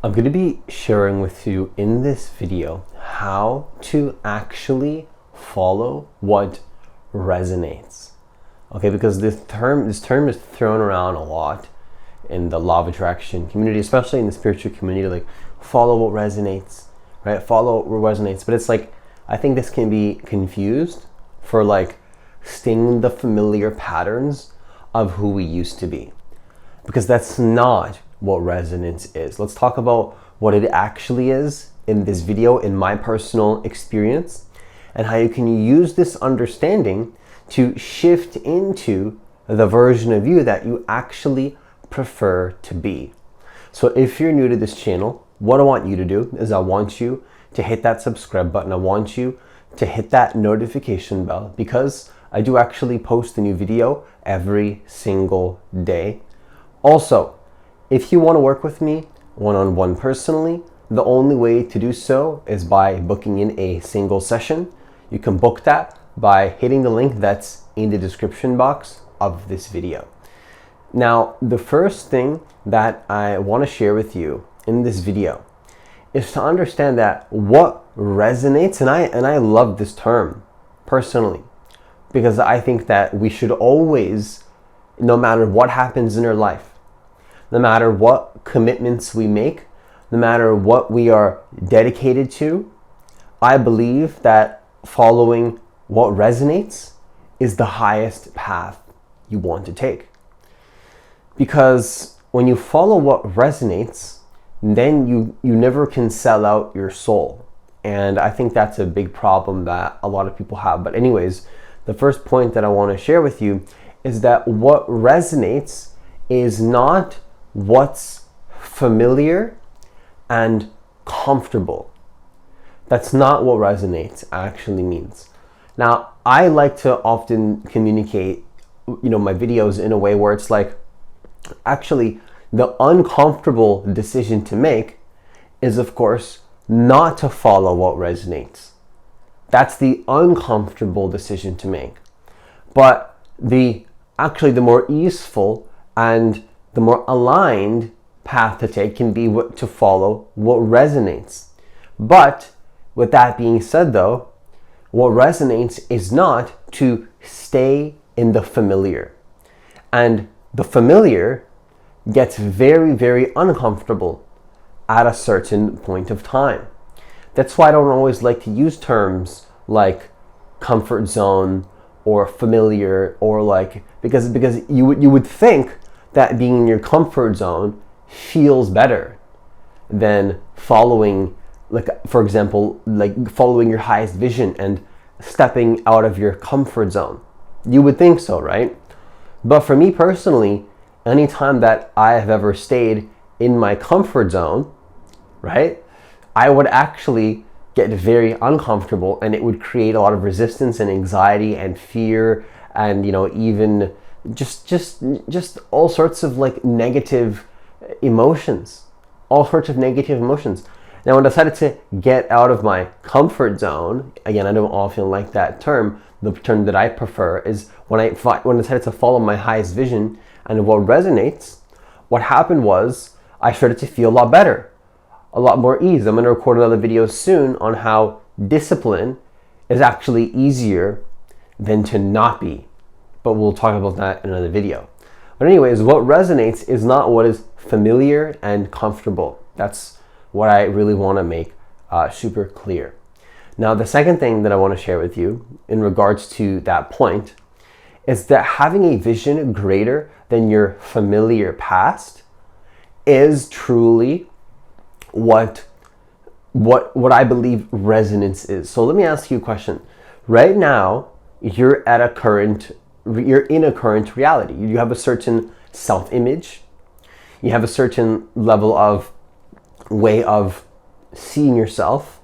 I'm going to be sharing with you in this video how to actually follow what resonates. Okay, because this term is thrown around a lot in the law of attraction community, especially in the spiritual community, like follow what resonates, right? Follow what resonates. But it's like, I think this can be confused for like staying in the familiar patterns of who we used to be, because that's not what resonance is. Let's talk about what it actually is in this video, in my personal experience, and how you can use this understanding to shift into the version of you that you actually prefer to be. So if you're new to this channel, what I want you to do is I want you to hit that subscribe button. I want you to hit that notification bell, because I do actually post a new video every single day. Also, if you want to work with me one-on-one personally, the only way to do so is by booking in a single session. You can book that by hitting the link that's in the description box of this video. Now, the first thing that I want to share with you in this video is to understand that what resonates, and I love this term personally, because I think that we should always, no matter what happens in our life, no matter what commitments we make, no matter what we are dedicated to, I believe that following what resonates is the highest path you want to take. Because when you follow what resonates, then you never can sell out your soul. And I think that's a big problem that a lot of people have. But anyways, the first point that I want to share with you is that what resonates is not what's familiar and comfortable. That's not what resonates actually means. Now, I like to often communicate, my videos in a way where it's like, actually, the uncomfortable decision to make is, of course, not to follow what resonates. That's the uncomfortable decision to make. But the more easeful and the more aligned path to take can be to follow what resonates. But with that being said though, what resonates is not to stay in the familiar. And the familiar gets very, very uncomfortable at a certain point of time. That's why I don't always like to use terms like comfort zone or familiar, or like, because you would think that being in your comfort zone feels better than following, like, for example, like following your highest vision and stepping out of your comfort zone. You would think so, right? But for me personally, anytime that I have ever stayed in my comfort zone, right, I would actually get very uncomfortable, and it would create a lot of resistance and anxiety and fear, and even just all sorts of like negative emotions, Now, when I decided to get out of my comfort zone, again, I don't often like that term. The term that I prefer is when I decided to follow my highest vision and what resonates, what happened was I started to feel a lot better, a lot more ease. I'm going to record another video soon on how discipline is actually easier than to not be. But we'll talk about that in another video. But anyways, what resonates is not what is familiar and comfortable. That's what I really want to make super clear. Now, the second thing that I want to share with you in regards to that point is that having a vision greater than your familiar past is truly what I believe resonance is. So let me ask you a question. Right now, you're in a current reality. You have a certain self-image. You have a certain level of way of seeing yourself,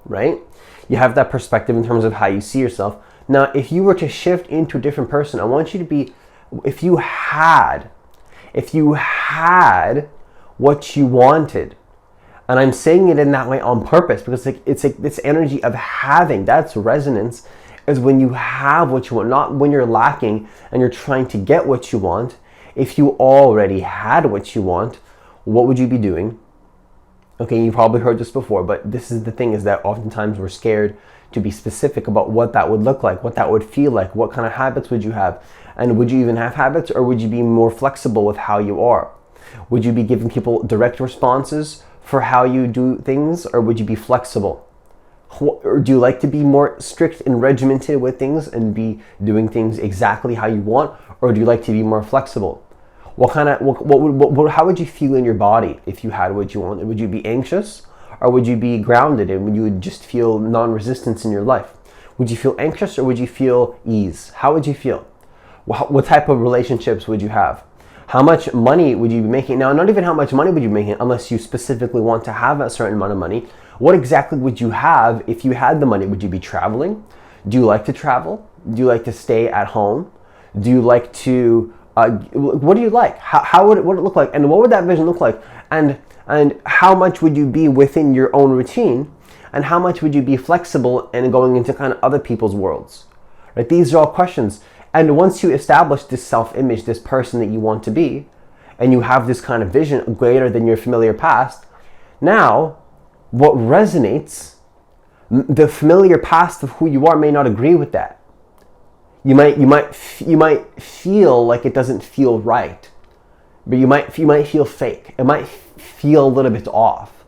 right? You have that perspective in terms of how you see yourself. Now, if you were to shift into a different person, I want you to be, if you had what you wanted, and I'm saying it in that way on purpose, because it's like this energy of having, that's resonance, is when you have what you want, not when you're lacking and you're trying to get what you want. If you already had what you want, what would you be doing? Okay, you've probably heard this before, but this is the thing, is that oftentimes we're scared to be specific about what that would look like, what that would feel like, what kind of habits would you have, and would you even have habits, or would you be more flexible with how you are? Would you be giving people direct responses for how you do things, or would you be flexible? Or do you like to be more strict and regimented with things and be doing things exactly how you want, or do you like to be more flexible? How would you feel in your body if you had what you wanted? Would you be anxious, or would you be grounded and you would just feel non-resistance in your life? Would you feel anxious, or would you feel ease? How would you feel? What type of relationships would you have? How much money would you be making? Now, not even how much money would you be making, unless you specifically want to have a certain amount of money. What exactly would you have if you had the money? Would you be traveling? Do you like to travel? Do you like to stay at home? Do you like to what do you like? How would it look like? And what would that vision look like? And how much would you be within your own routine? And how much would you be flexible and going into kind of other people's worlds? Right? These are all questions. And once you establish this self-image, this person that you want to be, and you have this kind of vision greater than your familiar past, now what resonates, the familiar past of who you are may not agree with that. You might feel like it doesn't feel right, but you might feel fake. It might feel a little bit off.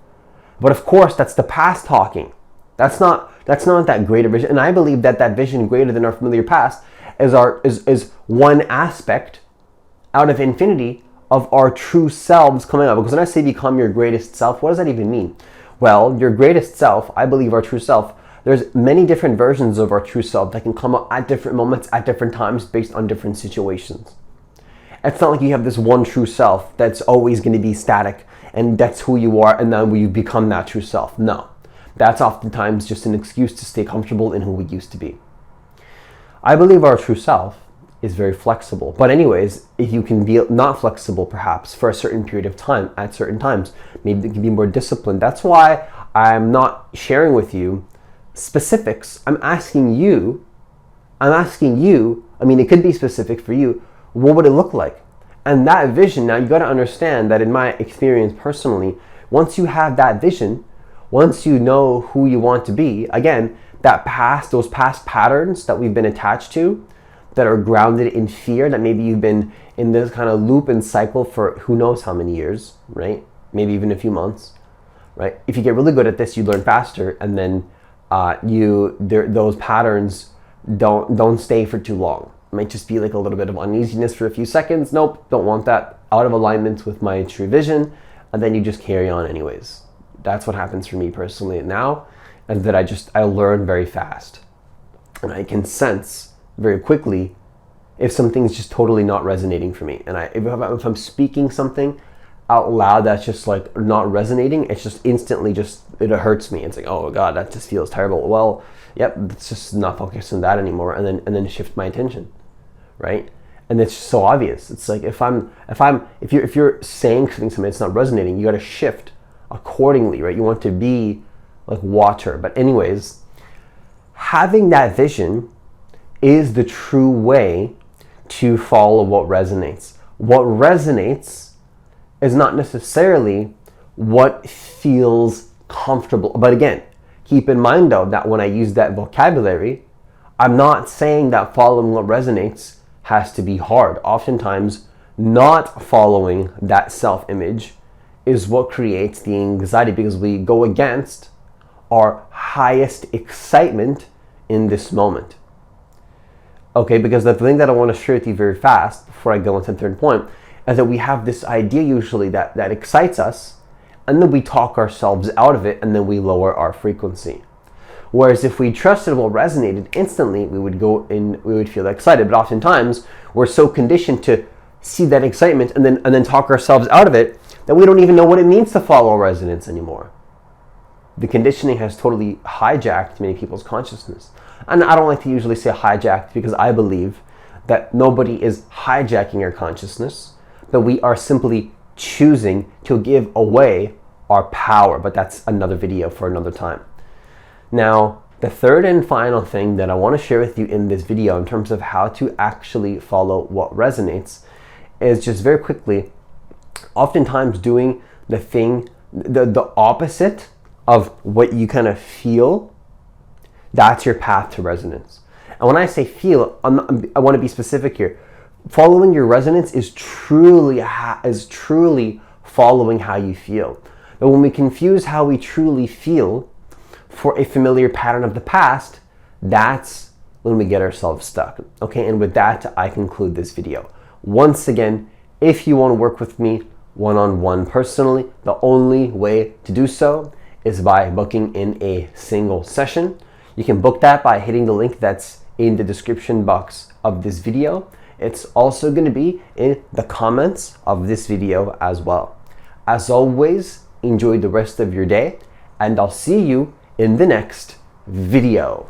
But of course, that's the past talking. That's not that greater vision. And I believe that vision greater than our familiar past is one aspect out of infinity of our true selves coming out. Because when I say become your greatest self, what does that even mean? Well, your greatest self, I believe our true self, there's many different versions of our true self that can come up at different moments, at different times, based on different situations. It's not like you have this one true self that's always going to be static and that's who you are and then you become that true self. No, that's oftentimes just an excuse to stay comfortable in who we used to be. I believe our true self is very flexible. But anyways, if you can be not flexible perhaps for a certain period of time at certain times, maybe you can be more disciplined. That's why I'm not sharing with you specifics. I'm asking you, I mean, it could be specific for you. What would it look like? And that vision, now you got to understand that in my experience personally, once you have that vision, once you know who you want to be, again, those past patterns that we've been attached to, that are grounded in fear, that maybe you've been in this kind of loop and cycle for who knows how many years, right? Maybe even a few months, right? If you get really good at this, you learn faster, and then those patterns don't stay for too long. It might just be like a little bit of uneasiness for a few seconds. Nope, don't want that. Out of alignment with my true vision, and then you just carry on anyways. That's what happens for me personally now, and that I learn very fast, and I can sense very quickly if something's just totally not resonating for me. And if I'm speaking something out loud that's just like not resonating, it's just instantly it hurts me. It's like, oh God, that just feels terrible. Well, yep, it's just not focused on that anymore, and then shift my attention, right? And it's just so obvious. It's like if you're saying something that's not resonating, you got to shift accordingly, right? You want to be like water. But anyways, having that vision is the true way to follow what resonates. What resonates is not necessarily what feels comfortable. But again, keep in mind though that when I use that vocabulary, I'm not saying that following what resonates has to be hard. Oftentimes, not following that self-image is what creates the anxiety, because we go against our highest excitement in this moment. Okay, because the thing that I want to share with you very fast before I go into the third point is that we have this idea usually that excites us, and then we talk ourselves out of it, and then we lower our frequency. Whereas if we trusted what resonated instantly, we would feel excited. But oftentimes we're so conditioned to see that excitement and then talk ourselves out of it that we don't even know what it means to follow resonance anymore. The conditioning has totally hijacked many people's consciousness. And I don't like to usually say hijacked, because I believe that nobody is hijacking our consciousness, but we are simply choosing to give away our power. But that's another video for another time. Now, the third and final thing that I want to share with you in this video in terms of how to actually follow what resonates is just very quickly, oftentimes doing the thing the opposite of what you kind of feel, that's your path to resonance. And when I say feel, I want to be specific here. Following your resonance is truly following how you feel. But when we confuse how we truly feel for a familiar pattern of the past, that's when we get ourselves stuck. Okay, and with that, I conclude this video. Once again, if you want to work with me one-on-one personally, the only way to do so is by booking in a single session. You can book that by hitting the link that's in the description box of this video. It's also going to be in the comments of this video as well. As always, enjoy the rest of your day, and I'll see you in the next video.